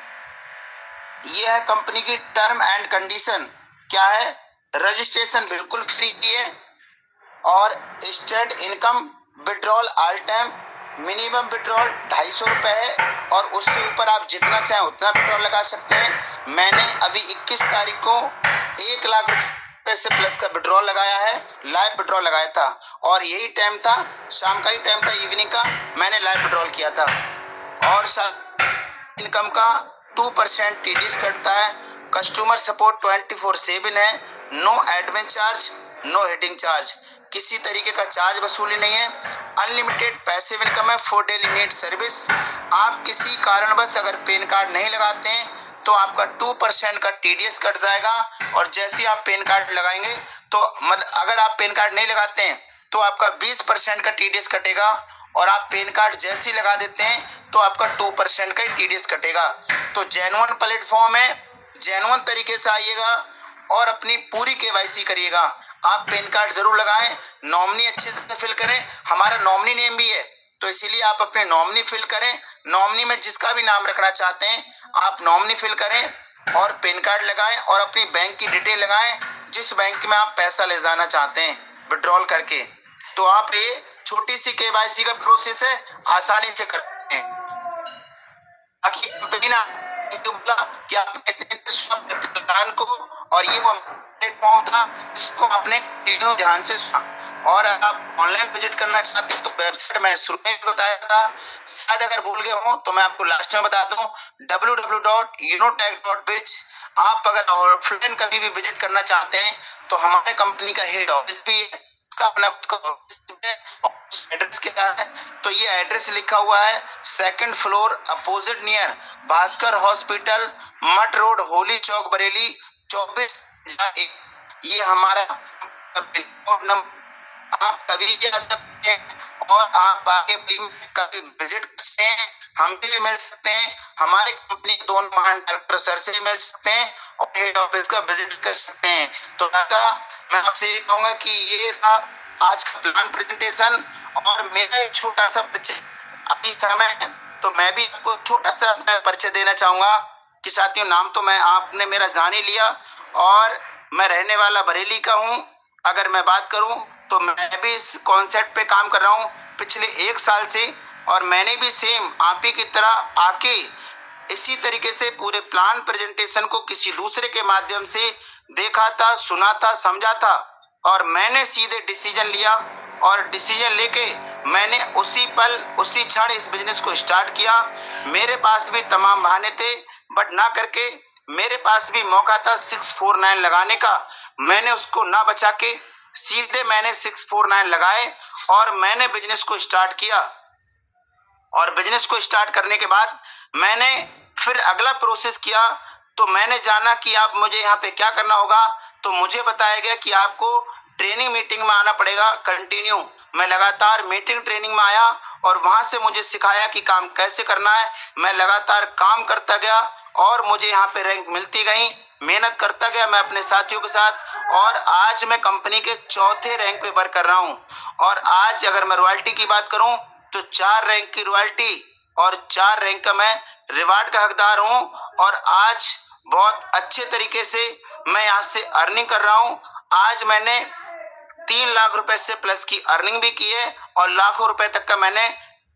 ये है कंपनी की टर्म एंड कंडीशन। क्या है? रजिस्ट्रेशन बिल्कुल फ्री है और instant income withdrawal all time, minimum withdrawal 250 रुपए है और उससे ऊपर आप जितना चाहें उतना विड्रॉल लगा सकते हैं। मैंने अभी 21 तारीख को 1 लाख रुपए से प्लस का विड्रॉल लगाया है, लाइव विड्रॉल लगाया था और यही टाइम था, शाम का ही टाइम था, इवनिंग का, मैंने लाइव विड्रॉल किया था। और इनकम का 2% टीडीएस कटता है। कस्टमर सपोर्ट 24/7 है। No admin charge, no heading charge, किसी तरीके का चार्ज वसूली नहीं है। अनलिमिटेड पैसिव इनकम है फॉर डेली नीड सर्विस। आप किसी कारणवश अगर पैन कार्ड नहीं लगाते हैं तो आपका 2% का टीडीएस कट जाएगा और जैसे ही आप पैन कार्ड लगाएंगे तो अगर आप पैन कार्ड नहीं लगाते हैं तो आपका 20% का टीडीएस कटेगा और आप पैन कार्ड जैसे ही लगा देते हैं तो आपका 2% का टीडीएस कटेगा। तो जेन्युइन प्लेटफॉर्म है, जेन्युइन तरीके से आइएगा और अपनी पूरी केवाईसी करिएगा। आप पैन कार्ड जरूर लगाएं, नॉमिनी अच्छे से फिल करें, हमारा नॉमिनी नेम भी है तो इसीलिए आप अपने नॉमिनी फिल करें। नॉमिनी में जिसका भी नाम रखना चाहते हैं आप नॉमिनी फिल करें और पैन कार्ड लगाएं और अपनी बैंक की डिटेल लगाएं, जिस बैंक में आप पैसा ले जाना चाहते हैं विड्रॉल करके। तो आप ये छोटी सी केवाईसी का प्रोसेस है, आसानी से करते हैं। बाकी कंपनी ना बोला कि आपने प्लान को, और ये वो प्लेटफॉर्म था जिसको आपने ध्यान से सुना। और आप ऑनलाइन विजिट करना चाहते हैं तो वेबसाइट मैंने शुरू में बताया था, शायद अगर भूल गए हो तो मैं आपको लास्ट में बता दूं, www.unotech.biz। आप अगर ऑफलाइन कभी भी विजिट करना चाहते हैं तो हमारे कंपनी का हेड ऑफिस भी है, इसका अपना एड्रेस क्या है तो ये एड्रेस लिखा हुआ है 2nd floor opposite near Bhaskar hospital, मठ रोड, होली चौक, बरेली 24। ये हमारा नंबर, आप कभी भी आ सकते हैं और आप आगे कभी विजिट कर सकते हैं, हमसे भी मिल सकते हैं, हमारे कंपनी के दोनों महान डायरेक्टर सर से मिल सकते हैं और हेड ऑफिस का विजिट कर सकते हैं। तो मैं आपसे ये कहूंगा कि ये था आज का प्लान प्रेजेंटेशन और मेरा एक छोटा सा परिचय। अभी समय है तो मैं भी आपको छोटा सा अपना परिचय देना चाहूंगा कि साथियों, नाम तो मैं आपने मेरा जान ही लिया और मैं रहने वाला बरेली का हूँ। अगर मैं बात करूं तो मैं भी इस कॉन्सेप्ट पे काम कर रहा हूं पिछले 1 साल से, और मैंने भी सेम आप ही की तरह आके इसी तरीके से पूरे प्लान प्रेजेंटेशन को किसी दूसरे के माध्यम से देखा था, सुना था, समझा था और मैंने सीधे डिसीजन लिया और डिसीजन लेके मैंने उसी पल उसी क्षण इस बिजनेस को स्टार्ट किया। मेरे पास भी तमाम बहाने थे बट ना करके मेरे पास भी मौका था 649 लगाने का, मैंने उसको ना बचा के सीधे मैंने 649 लगाए और मैंने बिजनेस को स्टार्ट किया। और बिजनेस को स्टार्ट करने के बाद मैंने फिर अगला प्रोसेस किया तो मैंने जाना कि आप मुझे यहाँ पे क्या करना होगा, तो मुझे बताया गया कि आपको ट्रेनिंग मीटिंग में आना पड़ेगा कंटिन्यू। मैं लगातार मीटिंग ट्रेनिंग में आया और वहां से मुझे सिखाया कि काम कैसे करना है। मैं लगातार काम करता गया और मुझे यहाँ पे रैंक मिलती गई, मेहनत करता गया मैं अपने साथियों के साथ और आज मैं कंपनी के 4थे रैंक पे वर्क कर रहा हूँ। और आज अगर मैं रॉयल्टी की बात करूँ तो 4 रैंक की रॉयल्टी और 4 रैंक का मैं रिवार्ड का हकदार हूँ और आज बहुत अच्छे तरीके से मैं यहाँ से अर्निंग कर रहा हूँ। आज मैंने 3 लाख रुपए से प्लस की अर्निंग भी की है और लाखों रुपए तक का मैंने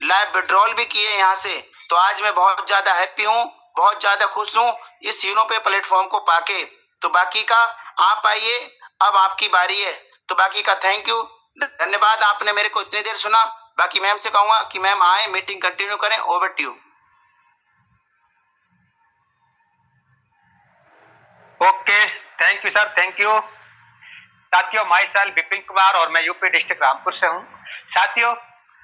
लाइव विड्रॉल भी किए यहाँ से। तो आज मैं बहुत ज्यादा हैप्पी हूँ, बहुत ज्यादा खुश हूँ इस यूनोपे प्लेटफॉर्म को पाके। तो बाकी का आप आइए, अब आपकी बारी है। तो बाकी का थैंक यू, धन्यवाद, आपने मेरे को इतनी देर सुना। बाकी मैम से कहूंगा कि मैम आए, मीटिंग कंटिन्यू करें। Over to you. Okay, thank you sir, thank you. साथियों, माई सेल्फ विपिन कुमार और मैं यूपी डिस्ट्रिक्ट रामपुर से हूँ। साथियों,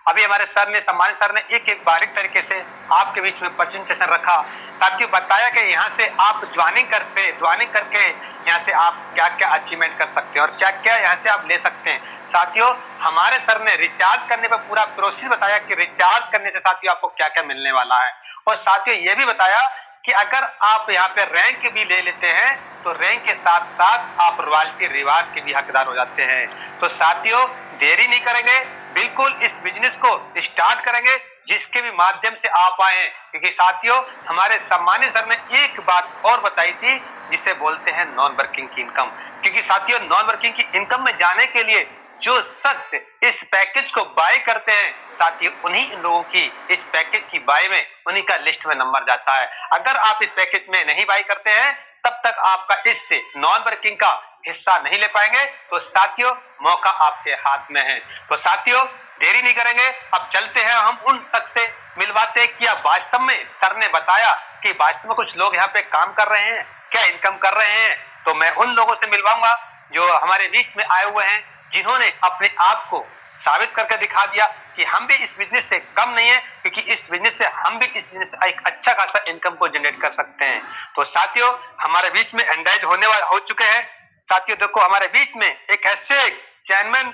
अभी हमारे सर ने, सम्मानित सर ने एक बारीक तरीके से आपके बीच में प्रेजेंटेशन रखा। साथियों, बताया कि यहाँ से आप ज्वाइनिंग करके यहाँ से आप क्या क्या अचीवमेंट कर सकते हैं और क्या क्या यहाँ से आप ले सकते हैं। साथियों, हमारे सर ने रिचार्ज करने पर पूरा प्रोसेस बताया कि रिचार्ज करने से साथियों आपको क्या क्या मिलने वाला है। और साथियों ये भी बताया कि अगर आप यहाँ पे रैंक भी ले लेते हैं तो रैंक के साथ साथ आप रॉयल्टी रिवार्ड के भी हकदार हो जाते हैं। तो साथियों, देरी नहीं करेंगे, बिल्कुल इस बिजनेस को स्टार्ट करेंगे जिसके भी माध्यम से आप आए। क्योंकि साथियों, हमारे सम्मानित सर ने एक बात और बताई थी जिसे बोलते हैं नॉन वर्किंग की इनकम। क्योंकि साथियों, नॉन वर्किंग की इनकम में जाने के लिए जो शख्स इस पैकेज को बाय करते हैं, साथियों उन्हीं लोगों की इस पैकेज की बाय में उन्हीं का लिस्ट में नंबर जाता है। अगर आप इस पैकेज में नहीं बाय करते हैं तब तक आपका इससे नॉन वर्किंग का हिस्सा नहीं ले पाएंगे। तो साथियों, मौका आपके हाथ में है। तो साथियों, देरी नहीं करेंगे, अब चलते हैं हम उन शख्स से मिलवाते हैं कि वास्तव में सर ने बताया कि वास्तव में कुछ लोग यहाँ पे काम कर रहे हैं, क्या इनकम कर रहे हैं। तो मैं उन लोगों से मिलवाऊंगा जो हमारे बीच में आए हुए हैं, जिन्होंने अपने आप को साबित करके दिखा दिया कि हम भी इस बिजनेस से कम नहीं है, क्योंकि इस बिजनेस से हम भी इस बिजनेस से एक अच्छा खासा इनकम को जनरेट कर सकते हैं। तो साथियों, हमारे बीच में एंगेज हो चुके हैं। साथियों देखो, हमारे बीच में एक ऐसे चेयरमैन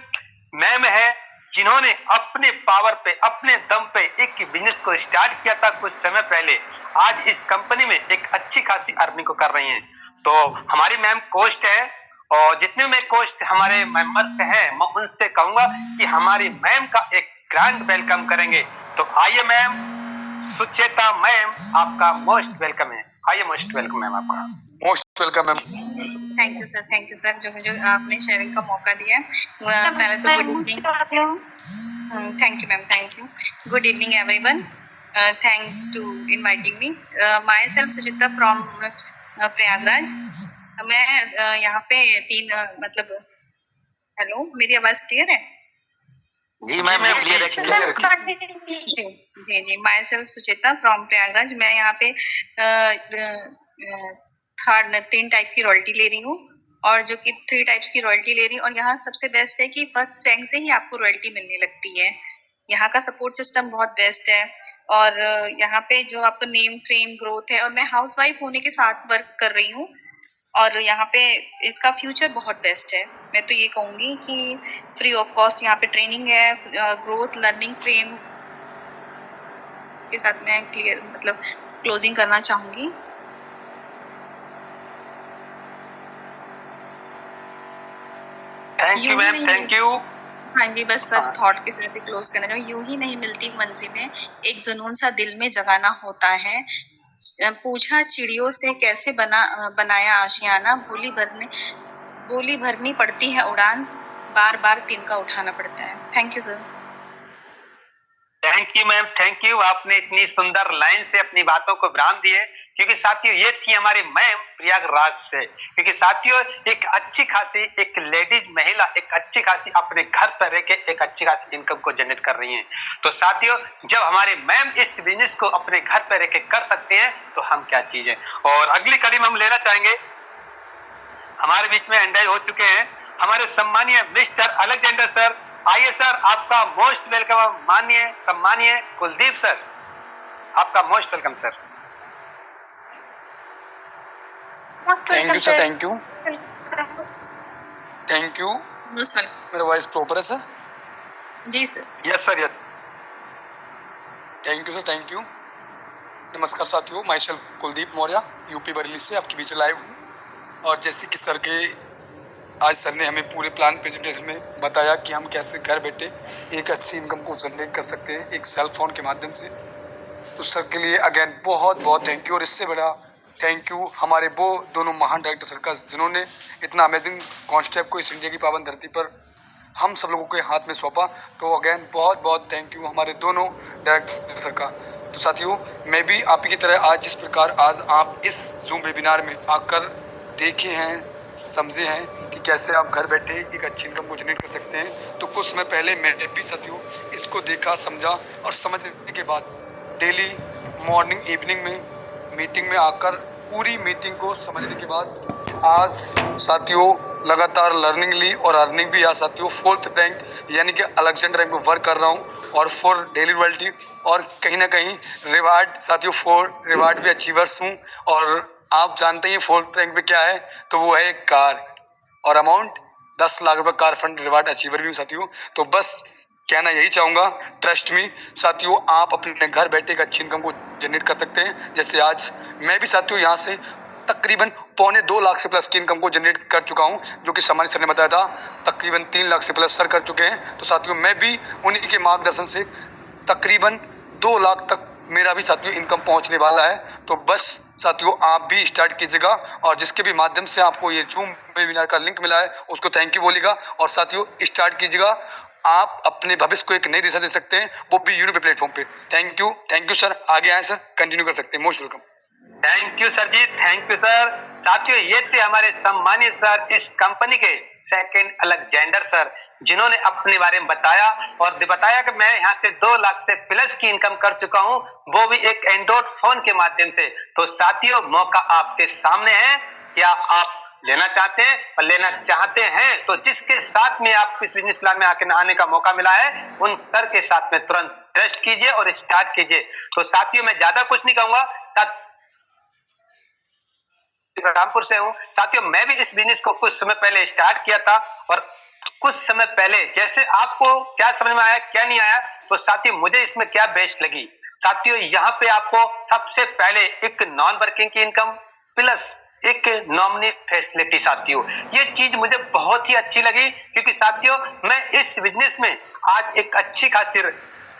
मैम है जिन्होंने अपने पावर पे, अपने दम पे एक बिजनेस को स्टार्ट किया था कुछ समय पहले, आज इस कंपनी में एक अच्छी खासी अर्निंग को कर रही हैं। तो हमारी मैम कोस्ट है, और जितने में कोस्ट हमारे मेंबर्स हैं, मैं उनसे कहूंगा कि हमारी मैम का एक ग्रैंड वेलकम करेंगे। तो आइए मैम, सुचेता मैम, आपका मोस्ट वेलकम है। आइए, मोस्ट वेलकम मैम, आपका most welcome ma'am. Thank you sir जो मुझे आपने शेयरिंग का मौका दिया। पहले तो good evening. Thank you ma'am, thank you. Good evening everyone, thanks to inviting me. Myself Suchita from Prayagraj. मैं यहाँ पे मतलब हेलो, मेरी आवाज क्लियर है? जी मैम, क्लियर है। जी जी, myself Suchita from Prayagraj. मैं यहाँ पे थर्ड 3 टाइप की रॉयल्टी ले रही हूँ, और जो कि 3 टाइप्स की रॉयल्टी ले रही हूँ। और यहाँ सबसे बेस्ट है कि फर्स्ट रैंक से ही आपको रॉयल्टी मिलने लगती है। यहाँ का सपोर्ट सिस्टम बहुत बेस्ट है, और यहाँ पे जो आपका नेम फ्रेम ग्रोथ है। और मैं हाउसवाइफ होने के साथ वर्क कर रही हूँ, और यहाँ पे इसका फ्यूचर बहुत बेस्ट है। मैं तो ये कहूँगी कि फ्री ऑफ कॉस्ट यहाँ पे ट्रेनिंग है, ग्रोथ लर्निंग फ्रेम के साथ मैं क्लियर मतलब क्लोजिंग करना चाहूंगी। Thank you ma'am, thank you. हाँ जी, बस सर थॉट के साथ ही क्लोज करना चाहूँ। यूं ही नहीं मिलती मंजिलें, एक जुनून सा दिल में जगाना होता है। पूछा चिड़ियों से कैसे बनाया आशियाना, बोली भरनी पड़ती है उड़ान, बार बार तिनका उठाना पड़ता है। Thank you sir. Thank you ma'am, thank you. आपने इतनी सुंदर लाइन से अपनी बातों को विराम दिए, क्योंकि साथियों ये थी हमारी मैम प्रयागराज से। क्योंकि साथियों एक अच्छी खासी एक लेडीज महिला एक अच्छी खासी अपने घर पर रह के एक अच्छी खासी इनकम को जनरेट कर रही हैं। तो साथियों जब हमारे मैम इस बिजनेस को अपने घर पर रह के कर सकते हैं तो हम क्या चीज है। और अगली कड़ी में हम लेना चाहेंगे, हमारे बीच में एंडर हो चुके हैं हमारे सम्मानीय मिस्टर अलेक्जेंडर सर। आइए सर, आपका मोस्ट वेलकम। माननीय सम्मानीय कुलदीप सर, आपका most welcome sir. Thank you sir, thank you, thank you. Most welcome. मेरा वॉइस प्रॉपर है सर? जी sir. Yes sir, yes. Thank you sir, thank you. नमस्कार साथियों, myself Kuldeep Maurya, UP Bareilly से आपके बीच लाइव हूँ। और जैसे कि सर के आज सर ने हमें पूरे प्लान प्रेजेंटेशन में बताया कि हम कैसे घर बैठे एक अच्छी इनकम को जनरेट कर सकते हैं एक सेल फोन के माध्यम से। तो सर के लिए अगेन बहुत बहुत थैंक यू। और इससे बड़ा थैंक यू हमारे वो दोनों महान डायरेक्टर सर का, जिन्होंने इतना अमेजिंग कॉन्सेप्ट को इस इंडिया की पावन धरती पर हम सब लोगों के हाथ में सौंपा। तो अगेन बहुत बहुत थैंक यू हमारे दोनों डायरेक्टर सर का। तो साथियों मैं भी आप ही की तरह आज जिस प्रकार आज आप इस जूम वेबिनार में आकर देखे हैं, समझे हैं कि कैसे आप घर बैठे एक अच्छी इनकम को जनरेट कर सकते हैं। तो कुछ समय पहले मैंने भी साथियों इसको देखा, समझा और समझने के बाद डेली मॉर्निंग इवनिंग में मीटिंग में आकर पूरी मीटिंग को समझने के बाद आज साथियों लगातार लर्निंग ली और अर्निंग भी आज साथियों 4th रैंक यानी कि अलेक्जेंडर रैंक में वर्क कर रहा हूँ। और 4 डेली रॉयल्टी और कहीं ना कहीं रिवार्ड साथियों 4 रिवार्ड भी अचीवर्स हूँ। और आप जानते हैं 4th रैंक पे क्या है, तो वो है एक कार और अमाउंट 10 लाख रुपए कार फंड रिवार्ड अचीवर भी हूँ साथियों। तो बस कहना यही चाहूँगा, ट्रस्ट मी साथियों, आप अपने घर बैठे एक अच्छी इनकम को जनरेट कर सकते हैं। जैसे आज मैं भी साथियों यहाँ से तकरीबन 2.25 लाख से प्लस की इनकम को जनरेट कर चुका हूँ, जो कि सम्मानित सर ने बताया था तकरीबन 3 लाख से प्लस सर कर चुके हैं। तो साथियों मैं भी उन्हीं के मार्गदर्शन से तकरीबन 2 लाख तक मेरा भी साथियों इनकम पहुंचने वाला है। तो बस साथियों आप भी स्टार्ट कीजिएगा, और जिसके भी माध्यम से आपको ये जूम वेबिनार का लिंक मिला है उसको थैंक यू बोलिएगा और साथियों स्टार्ट कीजिएगा। आप अपने भविष्य को एक नई दिशा दे सकते हैं, वो भी यूट्यूब प्लेटफॉर्म पे। Thank you sir. आगे आए सर, कंटिन्यू कर सकते हैं। Most welcome. Thank you sir ji, thank you sir. साथियों ये थे हमारे सम्मानित सर इस कंपनी के सेकंड अलेक्जेंडर सर, जिन्होंने अपने बारे में बताया और बताया कि मैं यहाँ से 2 लाख से प्लस की इनकम कर चुका हूँ, वो भी एक एंड्रॉइड फोन के माध्यम से। तो साथियों मौका आपके सामने है, क्या आप लेना चाहते हैं और लेना चाहते हैं तो जिसके साथ में आप इस बिजनेस प्लान में आने का मौका मिला है उन सर के साथ में तुरंत ट्रस्ट कीजिए और स्टार्ट कीजिए। तो साथियों मैं ज्यादा कुछ नहीं कहूंगा, रामपुर से हूँ साथियों। मैं भी इस बिजनेस को कुछ समय पहले स्टार्ट किया था और कुछ समय पहले जैसे आपको क्या समझ में आया क्या नहीं आया, तो साथियों मुझे इसमें क्या बेस्ट लगी। साथियों यहाँ पे आपको सबसे पहले एक नॉन वर्किंग की इनकम प्लस एक नॉमिनी फैसिलिटी, साथियों ये चीज मुझे बहुत ही अच्छी लगी, क्योंकि साथियों मैं इस बिजनेस में आज एक अच्छी खासी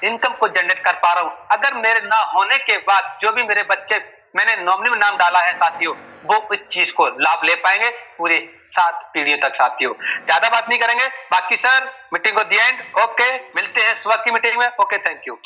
इनकम को जनरेट कर पा रहा हूँ। अगर मेरे ना होने के बाद जो भी मेरे बच्चे मैंने नॉमिनी में नाम डाला है साथियों, वो इस चीज को लाभ ले पाएंगे पूरे 7 पीढ़ियों तक। साथियों ज्यादा बात नहीं करेंगे, बाकी सर मीटिंग को दी एंड। ओके, मिलते हैं सुबह की मीटिंग में। Okay, thank you.